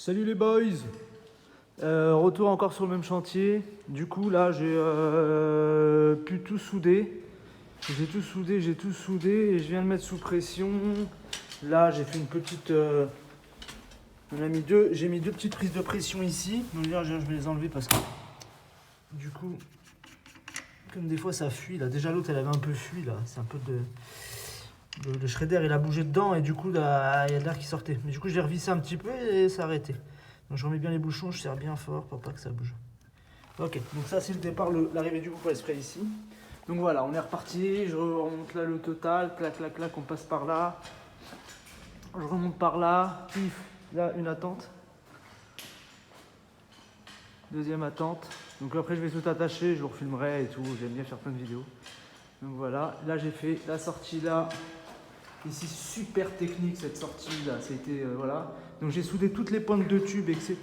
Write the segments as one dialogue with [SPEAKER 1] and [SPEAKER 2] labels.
[SPEAKER 1] Salut les boys. Retour encore sur le même chantier. Du coup là j'ai pu tout souder. J'ai tout soudé et je viens de mettre sous pression. Là j'ai fait une petite... j'ai mis deux petites prises de pression ici. Donc là je vais les enlever parce que du coup, comme des fois ça fuit là. Déjà l'autre elle avait un peu fui là. C'est un peu de... Le shredder il a bougé dedans et du coup là, il y a de l'air qui sortait. Mais du coup j'ai revissé un petit peu et ça a arrêté. Donc je remets bien les bouchons, je serre bien fort pour pas que ça bouge. Ok, donc ça c'est le départ, l'arrivée du groupe à spray ici. Donc voilà, on est reparti, je remonte là le total, clac clac clac, on passe par là. Je remonte par là, pif, là une attente. Deuxième attente. Donc après je vais tout attacher, je vous refilmerai et tout, j'aime bien faire plein de vidéos. Donc voilà, là j'ai fait la sortie là. Ici super technique cette sortie là, c'était voilà. Donc j'ai soudé toutes les pointes de tube, etc.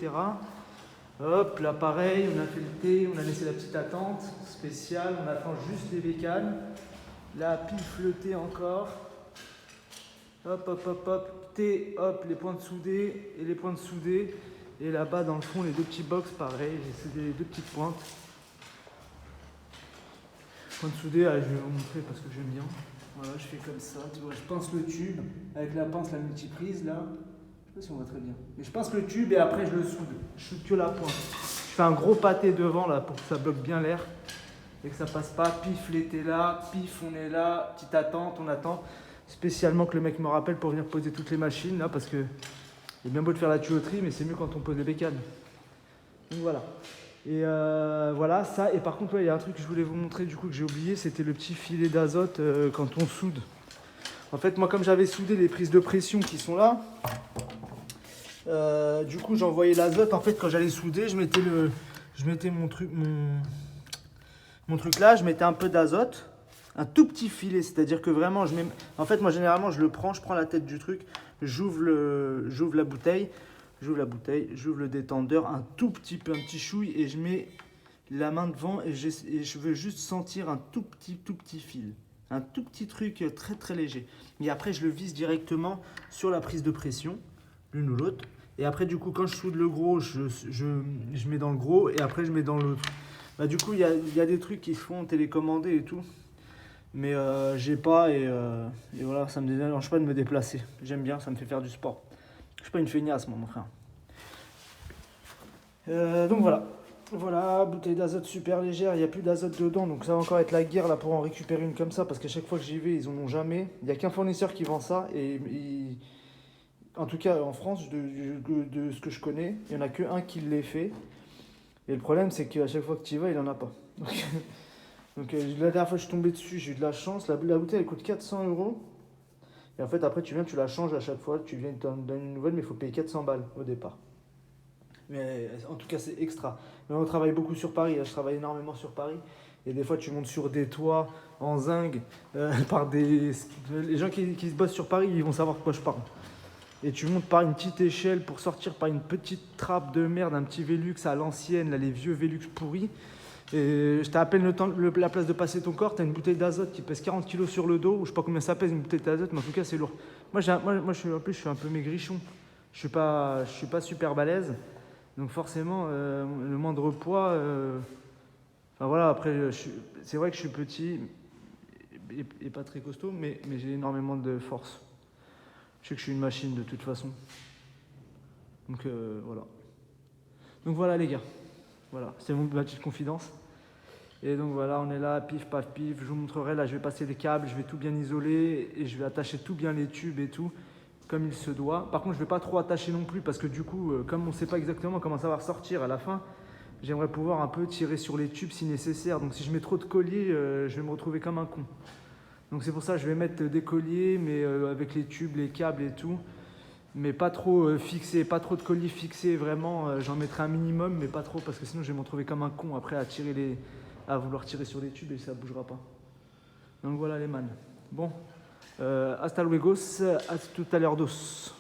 [SPEAKER 1] Hop, là pareil, on a fait le T, on a laissé la petite attente spéciale, on attend juste les bécanes. Là, pif le T encore. Hop, hop, hop, hop, T, hop, les pointes soudées et les pointes soudées. Et là-bas dans le fond, les deux petits box, pareil, j'ai soudé les deux petites pointes. Pointes soudées, allez, je vais vous montrer parce que j'aime bien. Voilà, je fais comme ça, tu vois, je pince le tube avec la pince, la multiprise là. Je sais pas si on voit très bien. Mais je pince le tube et après je le soude. Je soude que la pointe. Je fais un gros pâté devant là pour que ça bloque bien l'air et que ça passe pas. Pif, l'été là, pif, on est là, petite attente, on attend. Spécialement que le mec me rappelle pour venir poser toutes les machines là parce que c'est bien beau de faire la tuyauterie, mais c'est mieux quand on pose les bécanes. Donc voilà. Et voilà, ça. Et par contre, il y a un truc que je voulais vous montrer du coup que j'ai oublié, c'était le petit filet d'azote quand on soude. En fait, moi, comme j'avais soudé les prises de pression qui sont là, du coup, j'envoyais l'azote. En fait, quand j'allais souder, je mettais mon truc là, je mettais un peu d'azote, un tout petit filet. C'est-à-dire que vraiment, en fait, moi, généralement, je prends la tête du truc, j'ouvre la bouteille. J'ouvre le détendeur, un tout petit peu, un petit chouille, et je mets la main devant et je veux juste sentir un tout petit fil. Un tout petit truc très très léger. Et après, je le visse directement sur la prise de pression, l'une ou l'autre. Et après, du coup, quand je soude le gros, je mets dans le gros et après, je mets dans l'autre. Bah, du coup, il y a des trucs qui se font télécommander et tout. Mais j'ai pas et voilà, ça me dérange pas de me déplacer. J'aime bien, ça me fait faire du sport. Je suis pas une feignasse, moi, mon frère. Donc voilà, bouteille d'azote super légère, il n'y a plus d'azote dedans, donc ça va encore être la guerre là pour en récupérer une comme ça, parce qu'à chaque fois que j'y vais, ils en ont jamais. Il n'y a qu'un fournisseur qui vend ça, et en tout cas en France, de ce que je connais, il n'y en a qu'un qui l'ait fait. Et le problème, c'est qu'à chaque fois que tu y vas, il n'en a pas. Donc la dernière fois que je suis tombé dessus, j'ai eu de la chance. La bouteille, elle coûte 400 euros. Et en fait, après, tu viens, tu la changes à chaque fois. Tu viens, tu donnes une nouvelle, mais il faut payer 400 balles au départ. Mais en tout cas, c'est extra. Mais on travaille beaucoup sur Paris. Là, je travaille énormément sur Paris. Et des fois, tu montes sur des toits en zinc par des. Les gens qui se bossent sur Paris, ils vont savoir de quoi je parle. Et tu montes par une petite échelle pour sortir par une petite trappe de merde, un petit Velux à l'ancienne, là, les vieux Velux pourris. Et je t'ai à peine la place de passer ton corps, tu as une bouteille d'azote qui pèse 40 kg sur le dos, ou je sais pas combien ça pèse une bouteille d'azote, mais en tout cas c'est lourd. Moi je suis un peu maigrichon, je suis pas super balèze, donc forcément le moindre poids, enfin voilà, après c'est vrai que je suis petit et pas très costaud, mais j'ai énormément de force. Je sais que je suis une machine de toute façon. Donc voilà. Donc voilà les gars. Voilà, c'est ma petite confidence. Et donc voilà, on est là, pif, paf, pif. Je vous montrerai, là je vais passer les câbles, je vais tout bien isoler et je vais attacher tout bien les tubes et tout, comme il se doit. Par contre, je ne vais pas trop attacher non plus parce que du coup, comme on ne sait pas exactement comment ça va ressortir à la fin, j'aimerais pouvoir un peu tirer sur les tubes si nécessaire. Donc si je mets trop de colliers, je vais me retrouver comme un con. Donc c'est pour ça que je vais mettre des colliers, mais avec les tubes, les câbles et tout. Mais pas trop fixé, pas trop de colliers fixés, vraiment, j'en mettrai un minimum, mais pas trop, parce que sinon je vais me retrouver comme un con après à vouloir tirer sur les tubes et ça bougera pas. Donc voilà les man. Bon, hasta luego, à tout à l'heure dos.